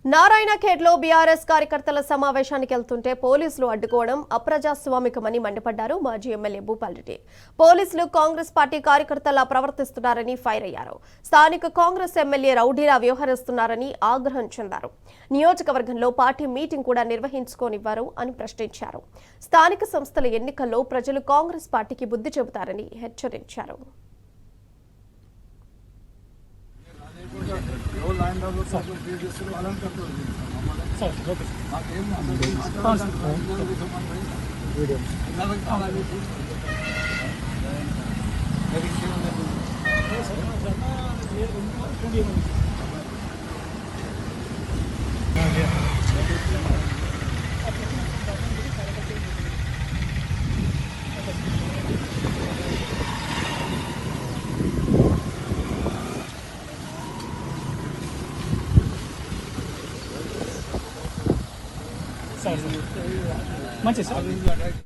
నారాయణఖేడ్లో BRS కార్యకర్తల సమావేశానికి వెళ్తుంటే పోలీసులు అడ్డుకోవడం అప్రజాస్వామికమని మండిపడ్డారు మాజీ ఎమ్మెల్యే భూపాల్ రెడ్డి. పోలీసులు కాంగ్రెస్ పార్టీ కార్యకర్తలా ప్రవర్తిస్తున్నారని ఫైర్ అయ్యారు. స్థానిక కాంగ్రెస్ ఎమ్మెల్యే రౌడీలా వ్యవహరిస్తున్నారని ఆగ్రహం చెందారు. నియోజకవర్గంలో పార్టీ మీటింగ్ కూడా నిర్వహించుకోనివ్వరు అని ప్రశ్నించారు. స్థానిక సంస్థల ఎన్నికల్లో ప్రజలు కాంగ్రెస్ పార్టీకి బుద్ధి చెబుతారని హెచ్చరించారు. మంచి సార్